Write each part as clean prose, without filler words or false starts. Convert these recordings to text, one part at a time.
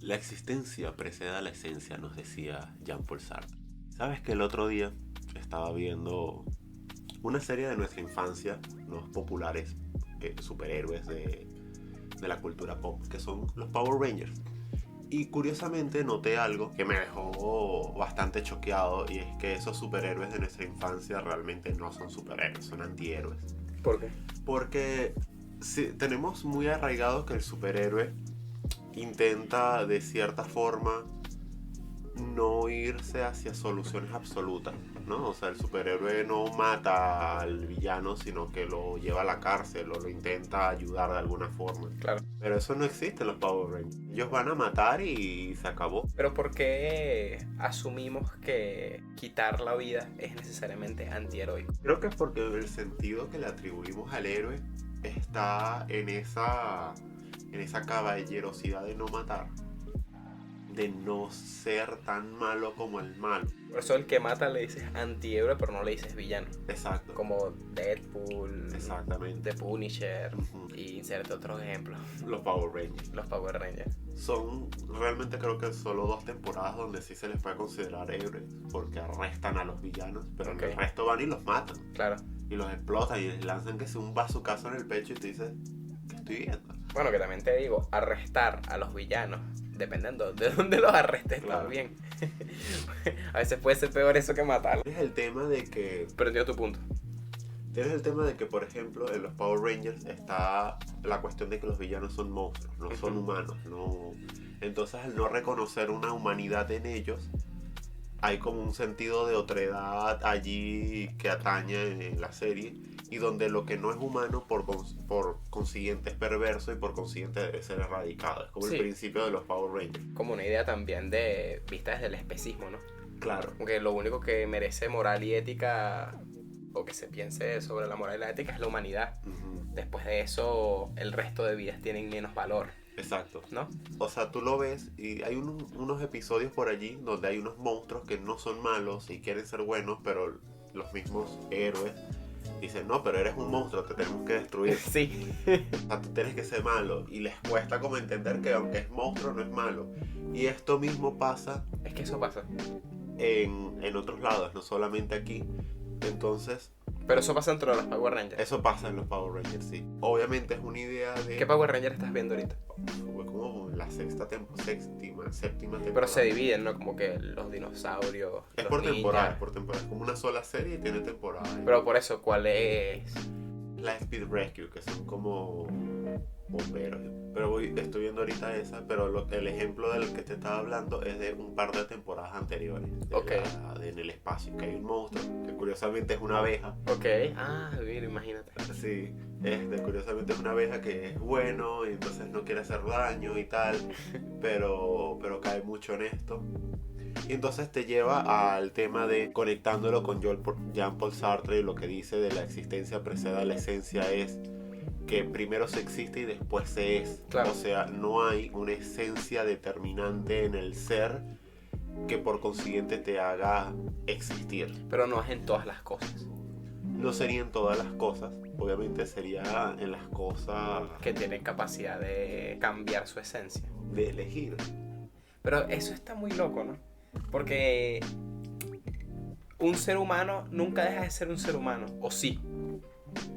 La existencia precede a la esencia, nos decía Jean-Paul Sartre. ¿Sabes que el otro día estaba viendo una serie de nuestra infancia, unos populares superhéroes de la cultura pop, que son los Power Rangers? Y curiosamente noté algo que me dejó bastante choqueado, y es que esos superhéroes de nuestra infancia realmente no son superhéroes, son antihéroes. ¿Por qué? Porque sí, tenemos muy arraigado que el superhéroe intenta de cierta forma no irse hacia soluciones absolutas, ¿no? O sea, el superhéroe no mata al villano, sino que lo lleva a la cárcel o lo intenta ayudar de alguna forma. Claro. Pero eso no existe en los Power Rangers. Ellos van a matar y se acabó. Pero ¿por qué asumimos que quitar la vida es necesariamente antiheroico? Creo que es porque el sentido que le atribuimos al héroe está en esa caballerosidad de no matar, de no ser tan malo como el malo. Por eso el que mata le dices antihéroe, pero no le dices villano. Exacto. Como Deadpool, Exactamente. The Punisher, Ujú. y inserte otros ejemplos. Los Power Rangers. Los Power Rangers. Son realmente creo que solo 2 temporadas donde sí se les puede considerar héroes, porque arrestan a los villanos, pero en Ok. el resto van y los matan. Claro. Y los explotan y les lanzan que sea un bazucazo en el pecho y te dices, ¿qué estoy viendo? Bueno, que también te digo, arrestar a los villanos, dependiendo de dónde los arrestes, Claro. también. A veces puede ser peor eso que matarlo. Tienes el tema de que Pero entiendo tu punto. por ejemplo, en los Power Rangers está la cuestión de que los villanos son monstruos, no son humanos, no. Entonces, al no reconocer una humanidad en ellos, hay como un sentido de otredad allí que atañe en la serie, y donde lo que no es humano por consiguiente es perverso y por consiguiente debe ser erradicado. Es como Sí. el principio de los Power Rangers. Como una idea también de vista desde el especismo, ¿no? Claro. Aunque lo único que merece moral y ética, o que se piense sobre la moral y la ética, es la humanidad. Ujú. Después de eso, el resto de vidas tienen menos valor, Exacto. ¿no? O sea, tú lo ves y hay unos episodios por allí donde hay unos monstruos que no son malos y quieren ser buenos, pero los mismos héroes dicen, no, pero eres un monstruo, te tenemos que destruir. Sí. O sea, tú tienes que ser malo. Y les cuesta como entender que aunque es monstruo no es malo. Y esto mismo pasa Es que eso pasa. en otros lados, no solamente aquí. Entonces, Pero eso pasa dentro de los Power Rangers. eso pasa en los Power Rangers, sí. Obviamente es una idea de... ¿Qué Power Ranger estás viendo ahorita? Fue como la séptima temporada. Pero se dividen, ¿no? Como que los dinosaurios. Es los por ninjas. temporada, es por temporada. Es como una sola serie y tiene temporada. Pero por eso, ¿cuál es? La Speed Rescue, que son como bomberos. Pero estoy viendo ahorita esa, pero el ejemplo del que te estaba hablando es de un par de temporadas anteriores. Ok. De en el espacio, que hay un monstruo, que curiosamente es una abeja. Ok. Ah, mira, imagínate. Sí, curiosamente es una abeja que es bueno y entonces no quiere hacer daño y tal, pero cae mucho en esto. Y entonces te lleva al tema de conectándolo con Jean-Paul Sartre, y lo que dice de la existencia precede a la esencia es que primero se existe y después se es. Claro. O sea, no hay una esencia determinante en el ser que por consiguiente te haga existir. Pero no es en todas las cosas. No sería en todas las cosas, obviamente sería en las cosas Que tienen capacidad de cambiar su esencia. de elegir. Pero eso está muy loco, ¿no? Porque un ser humano nunca deja de ser un ser humano. ¿O sí?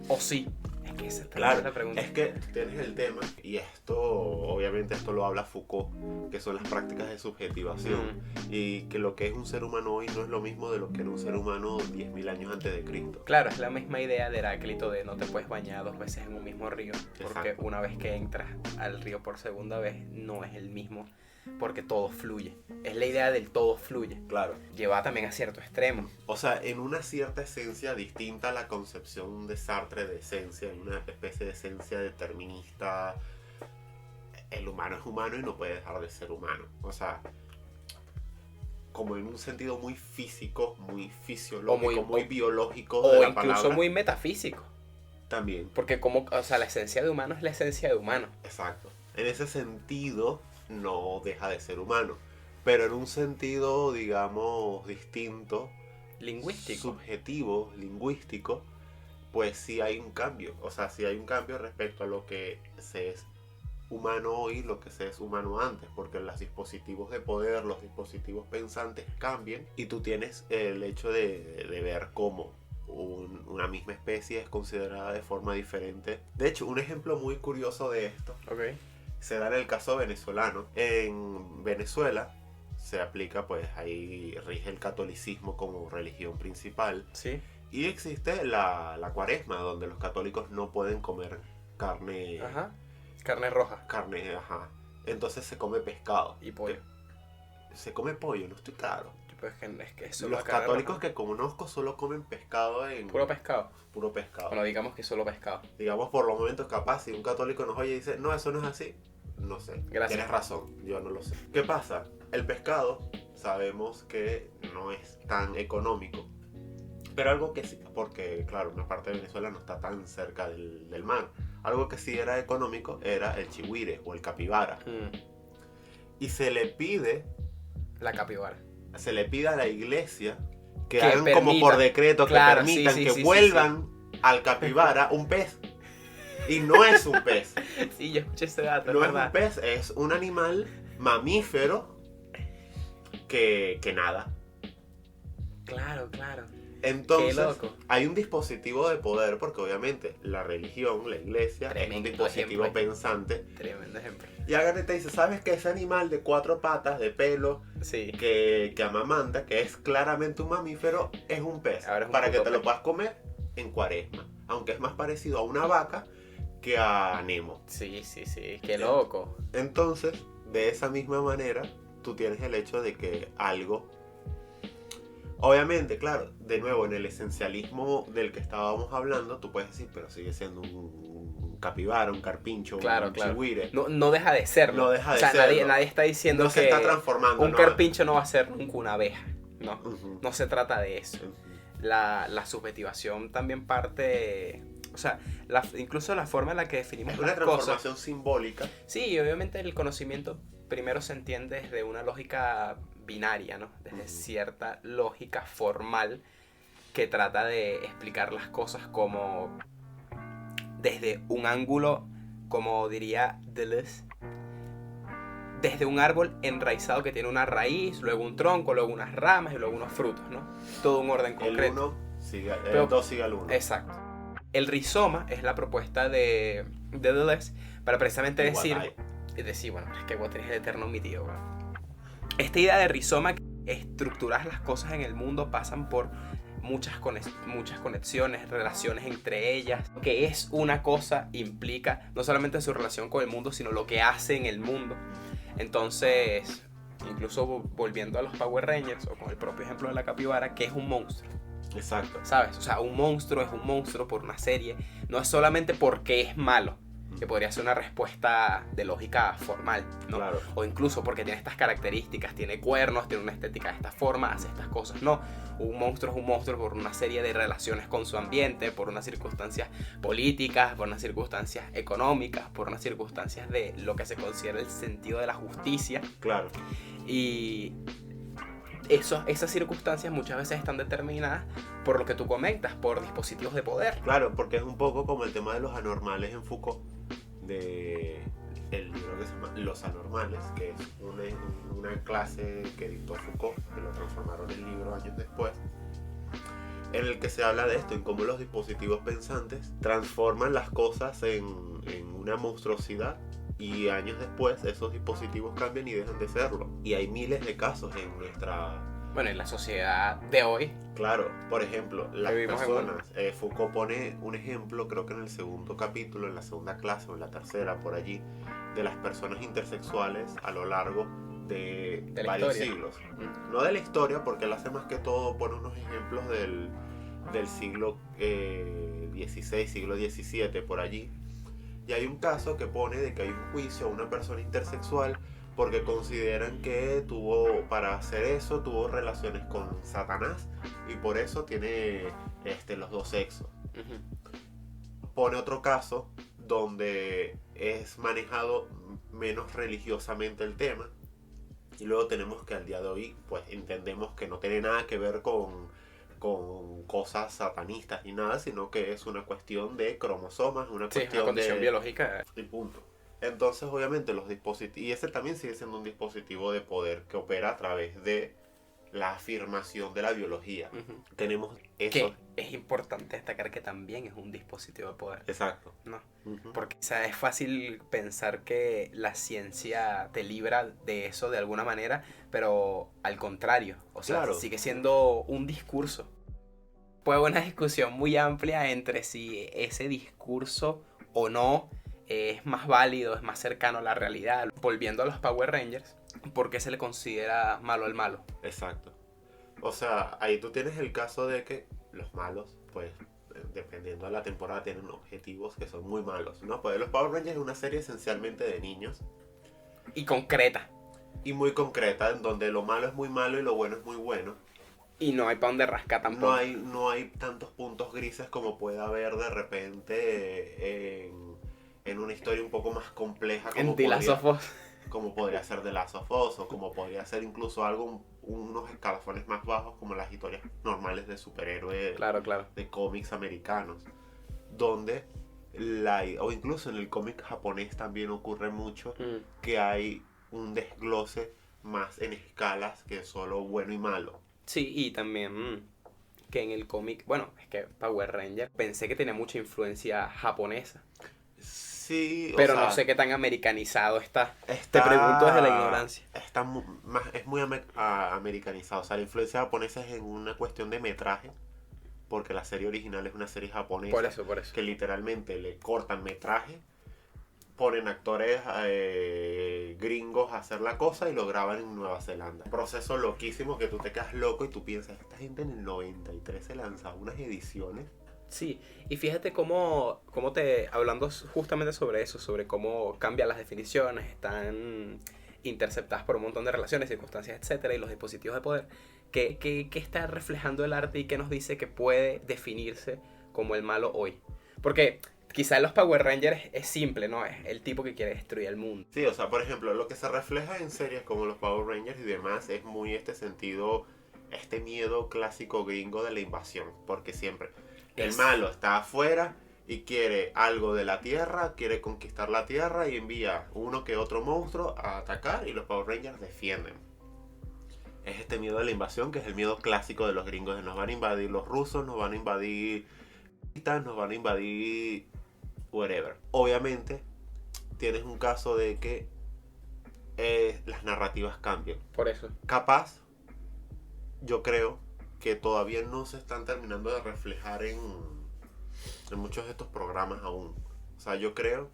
¿O sí? Es que esa Claro, es la pregunta. es que tienes el tema, y obviamente esto lo habla Foucault, que son las prácticas de subjetivación, y que lo que es un ser humano hoy no es lo mismo de lo que era un ser humano 10.000 años antes de Cristo. Claro, es la misma idea de Heráclito de no te puedes bañar 2 veces en un mismo río. Porque Exacto. una vez que entras al río por segunda vez, no es el mismo. Porque todo fluye. Es la idea del todo fluye. Claro. Lleva también a cierto extremo. O sea, en una cierta esencia distinta a la concepción de Sartre de esencia, en una especie de esencia determinista, el humano es humano y no puede dejar de ser humano. O sea, como en un sentido muy físico, muy fisiológico, muy biológico de O la incluso palabra. muy metafísico. También. Porque o sea, la esencia de humano es la esencia de humano. Exacto. En ese sentido, no deja de ser humano. Pero en un sentido, digamos, distinto, Lingüístico. subjetivo, lingüístico, pues sí hay un cambio. O sea, sí hay un cambio respecto a lo que se humano hoy lo que se es humano antes, porque los dispositivos de poder, los dispositivos pensantes cambian y tú tienes el hecho de ver cómo una misma especie es considerada de forma diferente. De hecho, un ejemplo muy curioso de esto se da en el caso venezolano. En Venezuela se aplica, pues ahí rige el catolicismo como religión principal. Sí. Y existe la cuaresma, donde los católicos no pueden comer carne. Ajá. Carne roja. Carne, ajá. Entonces se come pescado. Y pollo. Se come pollo, no estoy claro. Pues es que eso Los católicos que conozco solo comen pescado en... Puro pescado. Puro pescado. Bueno, digamos que solo pescado. Digamos, por los momentos capaz, si un católico nos oye y dice, no, eso no es así. No sé. Gracias. Tienes razón, yo no lo sé. ¿Qué pasa? El pescado sabemos que no es tan económico. Pero algo que sí, porque claro, una parte de Venezuela no está tan cerca del mar. Algo que sí era económico era el chigüire o el capibara. Y se le pide... La capibara. Se le pide a la iglesia que hagan permita, como por decreto, claro, que permitan sí, que vuelvan al capibara un pez. Y no es un pez. Sí, yo escuché ese dato. No es un pez, es un animal mamífero que nada. Claro. Entonces, Qué loco. hay un dispositivo de poder, porque obviamente la religión, la iglesia, es un dispositivo pensante. Tremendo ejemplo. Y Agarre te dice, ¿sabes que ese animal de 4 patas, de pelo, sí, que amamanta, que es claramente un mamífero, es un pez? Para que te lo puedas comer en cuaresma. Aunque es más parecido a una vaca que a Nemo. Sí, qué loco. Entonces, de esa misma manera, tú tienes el hecho de que algo... Obviamente, claro, de nuevo, en el esencialismo del que estábamos hablando, tú puedes decir, pero sigue siendo un capibara, un carpincho, un chigüire. No deja de serlo. No deja de serlo. Nadie está diciendo no que se está transformando, un carpincho no va a ser nunca una abeja. No, no se trata de eso. La subjetivación también parte... O sea, incluso la forma en la que definimos las cosas... Es una transformación simbólica. Sí, y obviamente el conocimiento primero se entiende desde una lógica binaria, ¿no? Desde cierta lógica formal que trata de explicar las cosas como desde un ángulo, como diría Deleuze, desde un árbol enraizado que tiene una raíz, luego un tronco, luego unas ramas y luego unos frutos, ¿no? Todo un orden concreto. El 2 sigue al 1. Exacto. El rizoma es la propuesta de Deleuze para precisamente decir, bueno, es que Water es el eterno mi tío, bueno. Esta idea de rizoma, estructurar las cosas en el mundo pasan por muchas conexiones, relaciones entre ellas. Lo que es una cosa implica no solamente su relación con el mundo, sino lo que hace en el mundo. Entonces, incluso volviendo a los Power Rangers, o con el propio ejemplo de la capibara, que es un monstruo. Exacto. ¿Sabes? O sea, un monstruo es un monstruo por una serie. No es solamente porque es malo, que podría ser una respuesta de lógica formal, ¿no? Claro. O incluso porque tiene estas características, tiene cuernos, tiene una estética de esta forma, hace estas cosas. No, un monstruo es un monstruo por una serie de relaciones con su ambiente, por unas circunstancias políticas, por unas circunstancias económicas, por unas circunstancias de lo que se considera el sentido de la justicia. Claro. Y esas circunstancias muchas veces están determinadas por lo que tú comentas, por dispositivos de poder. Claro, porque es un poco como el tema de los anormales en Foucault, de el libro que se llama Los Anormales, que es una clase que dictó Foucault, que lo transformaron en libro años después, en el que se habla de esto, en cómo los dispositivos pensantes transforman las cosas en una monstruosidad. Y años después esos dispositivos cambian y dejan de serlo. Y hay miles de casos en nuestra... Bueno, en la sociedad de hoy. Claro, por ejemplo, las personas... Foucault pone un ejemplo, creo que en el segundo capítulo, en la segunda clase o en la tercera, por allí, de las personas intersexuales a lo largo de varios siglos. No de la historia, porque él hace más que todo, pone unos ejemplos del siglo XVI, siglo XVII, por allí. Y hay un caso que pone de que hay un juicio a una persona intersexual porque consideran que para hacer eso, tuvo relaciones con Satanás y por eso tiene los dos sexos. Pone otro caso donde es manejado menos religiosamente el tema y luego tenemos que al día de hoy pues entendemos que no tiene nada que ver con cosas satanistas ni nada, sino que es una cuestión de cromosomas, una cuestión condición biológica. Y punto. Entonces, obviamente, los dispositivos... Y ese también sigue siendo un dispositivo de poder que opera a través de la afirmación de la biología. Ujú. Tenemos Que eso. es importante destacar que también es un dispositivo de poder. Exacto. ¿No? Ujú. Porque, o sea, es fácil pensar que la ciencia te libra de eso de alguna manera, pero al contrario, o sea, Claro. sigue siendo un discurso. Fue una discusión muy amplia entre si ese discurso o no es más válido, es más cercano a la realidad. Volviendo a los Power Rangers, ¿por qué se le considera malo al malo? Exacto. O sea, ahí tú tienes el caso de que los malos, pues, dependiendo de la temporada, tienen objetivos que son muy malos, ¿no? Pues los Power Rangers es una serie esencialmente de niños Y concreta. y muy concreta, en donde lo malo es muy malo y lo bueno es muy bueno. Y no hay para dónde rascar tampoco. No hay tantos puntos grises como puede haber de repente en una historia un poco más compleja En The Last of Us. como podría ser The Last of Us, o como podría ser incluso algo, unos escalafones más bajos como las historias normales de superhéroes Claro, claro. de cómics americanos, donde o incluso en el cómic japonés también ocurre mucho que hay un desglose más en escalas que solo bueno y malo. Sí, y también que en el cómic, bueno, es que Power Ranger pensé que tenía mucha influencia japonesa, Sí, pero o sea, no sé qué tan americanizado está. Te pregunto desde la ignorancia. Está es muy americanizado. O sea, la influencia japonesa es en una cuestión de metraje, porque la serie original es una serie japonesa. Por eso. Que literalmente le cortan metraje, ponen actores gringos a hacer la cosa y lo graban en Nueva Zelanda. Un proceso loquísimo que tú te quedas loco y tú piensas, esta gente en el 93 se lanzaba unas ediciones. Sí, y fíjate hablando justamente sobre eso, sobre cómo cambian las definiciones, están interceptadas por un montón de relaciones, circunstancias, etcétera, y los dispositivos de poder, que está reflejando el arte y que nos dice que puede definirse como el malo hoy. Porque quizá en los Power Rangers es simple, ¿no? Es el tipo que quiere destruir el mundo. Sí, o sea, por ejemplo, lo que se refleja en series como los Power Rangers y demás es muy este sentido, este miedo clásico gringo de la invasión, porque siempre el malo está afuera y quiere algo de la Tierra, quiere conquistar la Tierra y envía uno que otro monstruo a atacar y los Power Rangers defienden. Es este miedo de la invasión que es el miedo clásico de los gringos, de nos van a invadir los rusos, nos van a invadir nos van a invadir whatever. Obviamente tienes un caso de que las narrativas cambian. Por eso. Capaz, yo creo que todavía no se están terminando de reflejar en muchos de estos programas aún. O sea, yo creo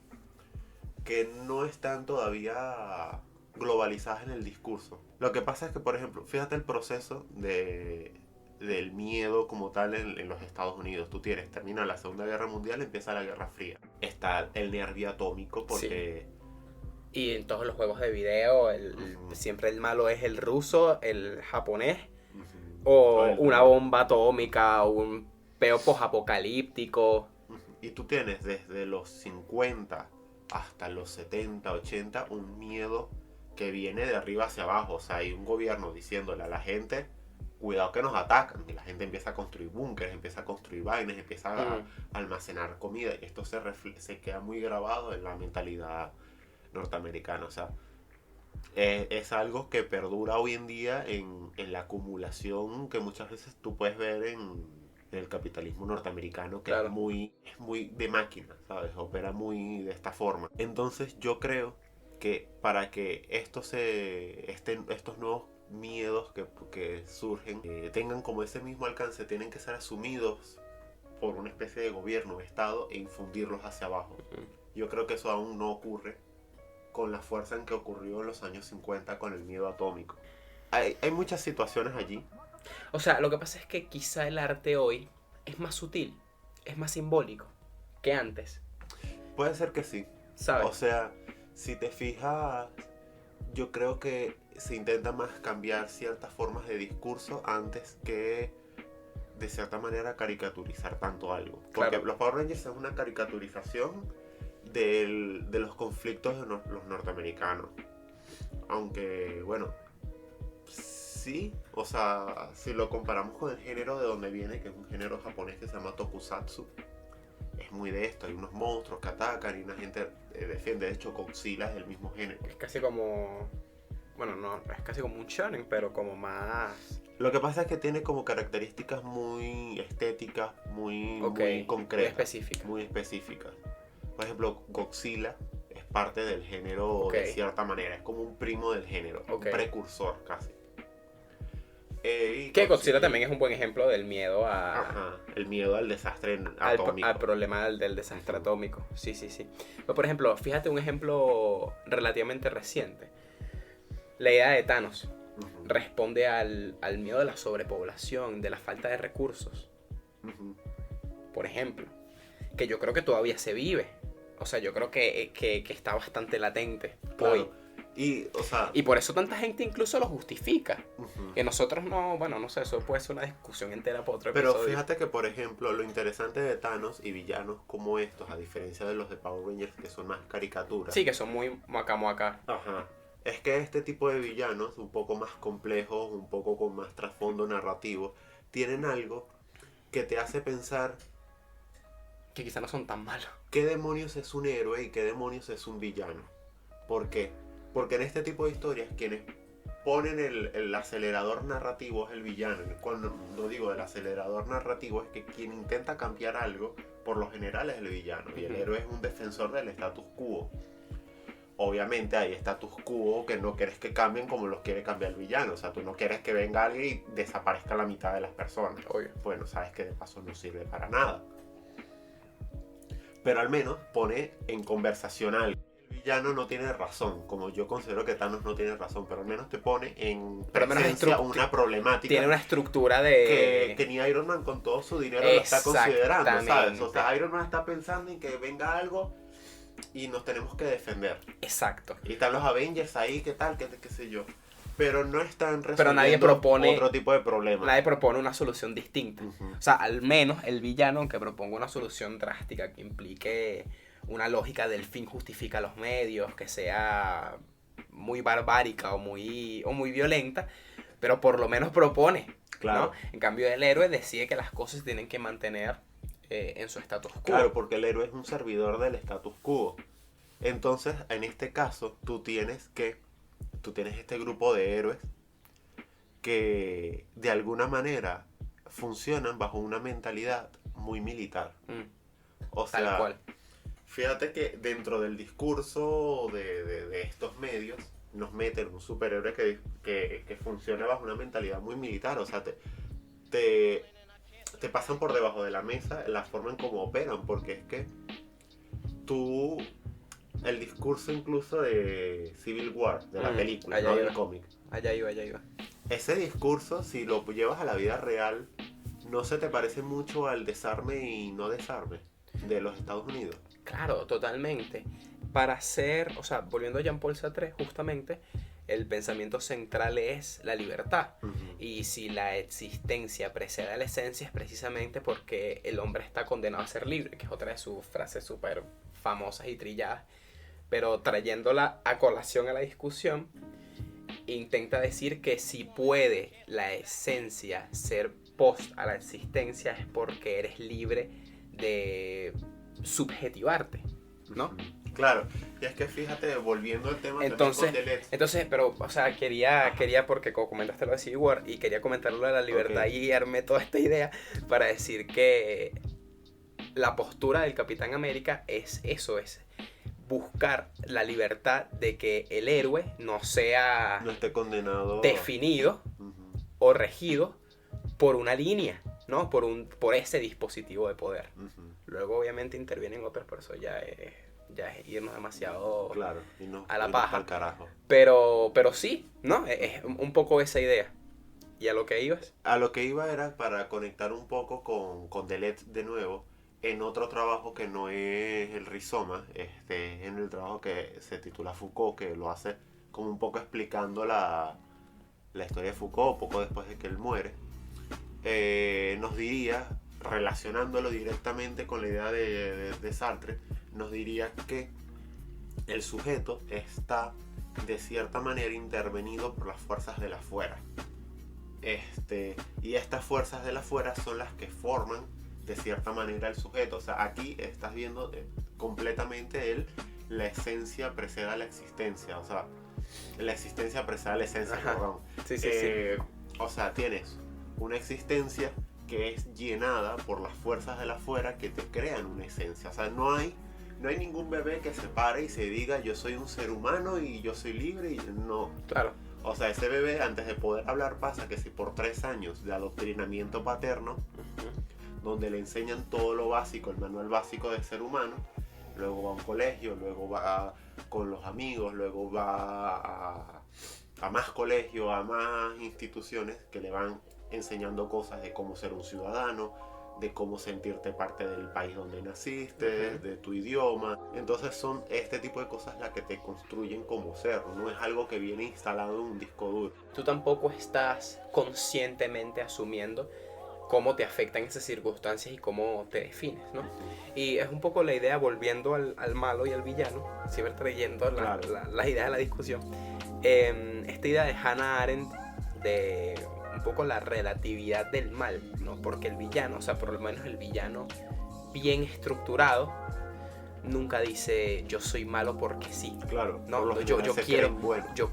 que no están todavía globalizadas en el discurso. Lo que pasa es que, por ejemplo, fíjate el proceso del miedo como tal en los Estados Unidos. Tú termina la Segunda Guerra Mundial, empieza la Guerra Fría. Está el nervio atómico porque... Sí. Y en todos los juegos de video, siempre el malo es el ruso, el japonés, o una bomba atómica, o un peo posapocalíptico. Y tú tienes desde los 50 hasta los 70, 80 un miedo que viene de arriba hacia abajo. O sea, hay un gobierno diciéndole a la gente, cuidado que nos atacan. Y la gente empieza a construir búnkeres, empieza a construir vainas, empieza a almacenar comida. Y esto se queda muy grabado en la mentalidad norteamericana. O sea, es algo que perdura hoy en día en la acumulación que muchas veces tú puedes ver en el capitalismo norteamericano, que Claro. es muy de máquina, ¿sabes? Opera muy de esta forma. Entonces yo creo que para que estos nuevos miedos que surgen tengan como ese mismo alcance, tienen que ser asumidos por una especie de gobierno, estado, e infundirlos hacia abajo. Yo creo que eso aún no ocurre con la fuerza en que ocurrió en los años 50 con el miedo atómico. Hay muchas situaciones allí. O sea, lo que pasa es que quizá el arte hoy es más sutil, es más simbólico que antes. Puede ser que sí. ¿Sabes? O sea, si te fijas, yo creo que se intenta más cambiar ciertas formas de discurso antes que de cierta manera caricaturizar tanto algo. Porque Claro. los Power Rangers es una caricaturización de los conflictos de los norteamericanos. Aunque, bueno, sí, o sea, si lo comparamos con el género de donde viene, que es un género japonés que se llama tokusatsu, es muy de esto, hay unos monstruos que atacan y una gente defiende. De hecho, Godzilla es del mismo género. Es casi como... Bueno, no, es casi como un shonen, pero como más... Lo que pasa es que tiene como características muy estéticas, muy muy concretas. específicas. Muy específicas. Por ejemplo, Godzilla es parte del género de cierta manera. Es como un primo del género, un precursor casi. Que Godzilla también es un buen ejemplo del miedo a... Ajá, el miedo al desastre atómico. Al problema del desastre atómico. Sí. Pero, por ejemplo, fíjate un ejemplo relativamente reciente. La idea de Thanos responde al miedo de la sobrepoblación, de la falta de recursos. Por ejemplo, que yo creo que todavía se vive. O sea, yo creo que está bastante latente hoy. Y por eso tanta gente incluso lo justifica. Que nosotros no, bueno, no sé, eso puede ser una discusión entera para otro episodio. Pero fíjate que, por ejemplo, lo interesante de Thanos y villanos como estos, a diferencia de los de Power Rangers, que son más caricaturas. Sí, que son muy muaca. Ajá. Es que este tipo de villanos, un poco más complejos, un poco con más trasfondo narrativo, tienen algo que te hace pensar que quizá no son tan malos. ¿Qué demonios es un héroe y qué demonios es un villano? ¿Por qué? Porque en este tipo de historias quienes ponen el acelerador narrativo es el villano. Cuando digo el acelerador narrativo es que quien intenta cambiar algo, por lo general es el villano. Y el héroe es un defensor del status quo. Obviamente hay status quo que no quieres que cambien como los quiere cambiar el villano. O sea, tú no quieres que venga alguien y desaparezca la mitad de las personas. Obvio. Bueno, sabes que de paso no sirve para nada. Pero al menos pone en conversación algo. El villano no tiene razón, como yo considero que Thanos no tiene razón, pero al menos te pone en presencia una problemática. Tiene una estructura de... Que ni Iron Man con todo su dinero lo está considerando, ¿sabes? O sea, Iron Man está pensando en que venga algo y nos tenemos que defender. Exacto. Y están los Avengers ahí, ¿qué tal? ¿Qué sé yo? Pero no están resolviendo pero nadie propone, otro tipo de problema. Nadie propone una solución distinta. O sea, al menos el villano, aunque proponga una solución drástica que implique una lógica del fin justifica los medios, que sea muy barbárica o muy violenta, pero por lo menos propone. Claro. ¿No? En cambio, el héroe decide que las cosas se tienen que mantener en su status quo. Claro, porque el héroe es un servidor del status quo. Entonces, en este caso, tú tienes este grupo de héroes que de alguna manera funcionan bajo una mentalidad muy militar. O sea, tal cual. Fíjate que dentro del discurso de estos medios nos meten un superhéroe que funciona bajo una mentalidad muy militar. O sea, te pasan por debajo de la mesa la forma en cómo operan, porque es que el discurso incluso de Civil War, de la película, no del cómic. Allá iba. Ese discurso, si lo llevas a la vida real, ¿no se te parece mucho al desarme y no desarme de los Estados Unidos? Claro, totalmente. Para hacer, o sea, volviendo a Jean-Paul Sartre, justamente, el pensamiento central es la libertad. Y si la existencia precede a la esencia es precisamente porque el hombre está condenado a ser libre, que es otra de sus frases súper famosas y trilladas. Pero trayéndola a colación a la discusión, intenta decir que si puede la esencia ser post a la existencia es porque eres libre de subjetivarte, ¿no? Claro, y es que fíjate, volviendo al tema entonces, pero, o sea, quería porque como comentaste lo de Civil War y quería comentarlo de la libertad y armé toda esta idea para decir que la postura del Capitán América es eso, es buscar la libertad de que el héroe no esté condenado, definido o regido por una línea, ¿no? Por ese dispositivo de poder. Luego obviamente intervienen otros, por eso ya es irnos demasiado a la paja. Al carajo. Pero sí, ¿no? Es un poco esa idea. ¿Y a lo que ibas? A lo que iba era para conectar un poco con Deleuze de nuevo, en otro trabajo que no es el Rizoma, en el trabajo que se titula Foucault, que lo hace como un poco explicando la historia de Foucault, poco después de que él muere. Nos diría, relacionándolo directamente con la idea de Sartre, nos diría que el sujeto está de cierta manera intervenido por las fuerzas de la afuera. Y estas fuerzas de la afuera son las que forman de cierta manera el sujeto. O sea, aquí estás viendo completamente la esencia precede a la existencia. O sea, la existencia precede a la esencia, perdón. Sí. O sea, tienes una existencia que es llenada por las fuerzas de la afuera que te crean una esencia. O sea, no hay ningún bebé que se pare y se diga yo soy un ser humano y yo soy libre y no. Claro. O sea, ese bebé antes de poder hablar pasa que si por 3 años de adoctrinamiento paterno, donde le enseñan todo lo básico, el manual básico del ser humano, luego va a un colegio, luego va con los amigos, luego va a más colegios, a más instituciones que le van enseñando cosas de cómo ser un ciudadano, de cómo sentirte parte del país donde naciste, de tu idioma. Entonces son este tipo de cosas las que te construyen como ser, no es algo que viene instalado en un disco duro. Tú tampoco estás conscientemente asumiendo cómo te afectan esas circunstancias y cómo te defines, ¿no? Y es un poco la idea, volviendo al malo y al villano, siempre trayendo las ideas a la discusión. Esta idea de Hannah Arendt de un poco la relatividad del mal, ¿no? Porque el villano, o sea, por lo menos el villano bien estructurado, nunca dice yo soy malo porque sí. Claro, no, yo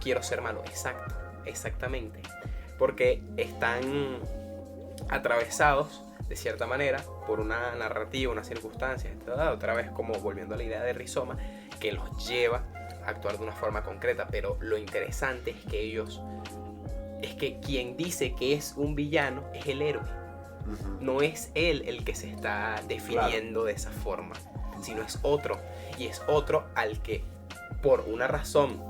quiero ser malo. Exactamente. Porque están atravesados de cierta manera por una narrativa, una circunstancia, otra vez como volviendo a la idea de Rizoma, que los lleva a actuar de una forma concreta. Pero lo interesante es que quien dice que es un villano es el héroe. No es él el que se está definiendo de esa forma, sino es otro. Y es otro al que, por una razón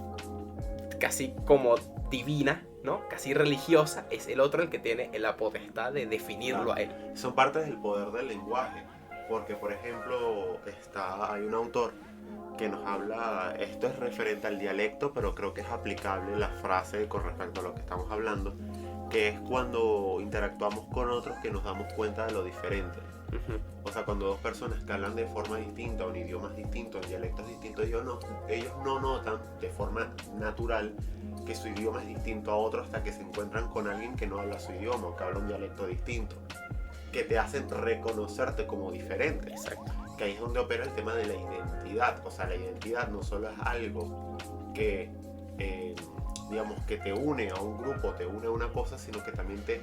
casi como divina, ¿no? Casi religiosa, es el otro el que tiene la potestad de definirlo a él. Son partes del poder del lenguaje. Porque, por ejemplo, hay un autor que nos habla, esto es referente al dialecto, pero creo que es aplicable la frase con respecto a lo que estamos hablando, que es cuando interactuamos con otros que nos damos cuenta de lo diferente. O sea, cuando dos personas que hablan de forma distinta, en idiomas distintos, en dialectos distintos, ellos no notan de forma natural que su idioma es distinto a otro hasta que se encuentran con alguien que no habla su idioma o que habla un dialecto distinto, que te hacen reconocerte como diferente. Exacto. Que ahí es donde opera el tema de la identidad. O sea, la identidad no solo es algo que, digamos, que te une a un grupo, te une a una cosa, sino que también te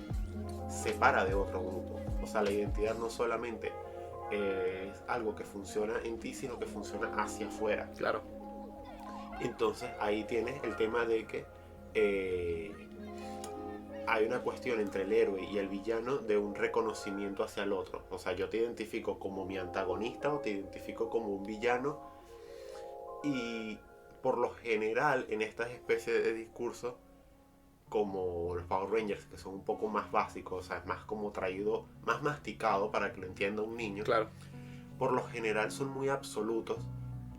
separa de otro grupo. O sea, la identidad no solamente es algo que funciona en ti, sino que funciona hacia afuera. Claro. Entonces, ahí tienes el tema de que hay una cuestión entre el héroe y el villano de un reconocimiento hacia el otro. O sea, yo te identifico como mi antagonista o te identifico como un villano. Y por lo general, en estas especies de discursos, como los Power Rangers, que son un poco más básicos, o sea, es más como traído, más masticado para que lo entienda un niño. Claro. Por lo general son muy absolutos.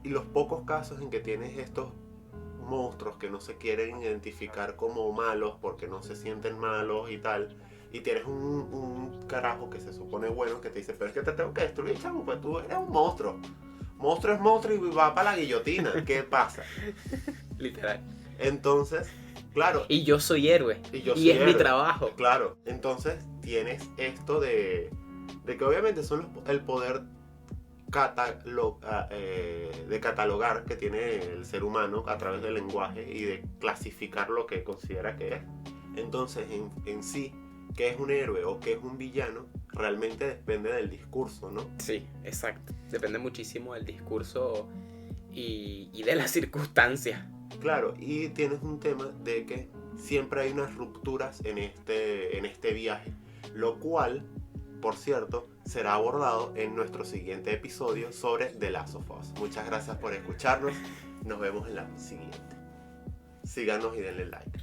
Y los pocos casos en que tienes estos monstruos que no se quieren identificar como malos porque no se sienten malos y tal, y tienes un carajo que se supone bueno que te dice, pero es que te tengo que destruir, chamo, pues tú eres un monstruo. Monstruo es monstruo y va para la guillotina. ¿Qué pasa? Literal. Entonces, claro. Y yo soy héroe. Y es mi trabajo. Claro. Entonces tienes esto de que obviamente son el poder de catalogar que tiene el ser humano a través del lenguaje y de clasificar lo que considera que es. Entonces, en sí, qué es un héroe o qué es un villano, realmente depende del discurso, ¿no? Sí, exacto. Depende muchísimo del discurso y de las circunstancias. Claro, y tienes un tema de que siempre hay unas rupturas en este viaje, lo cual, por cierto, será abordado en nuestro siguiente episodio sobre The Last of Us. Muchas gracias por escucharnos. Nos vemos en la siguiente. Síganos y denle like.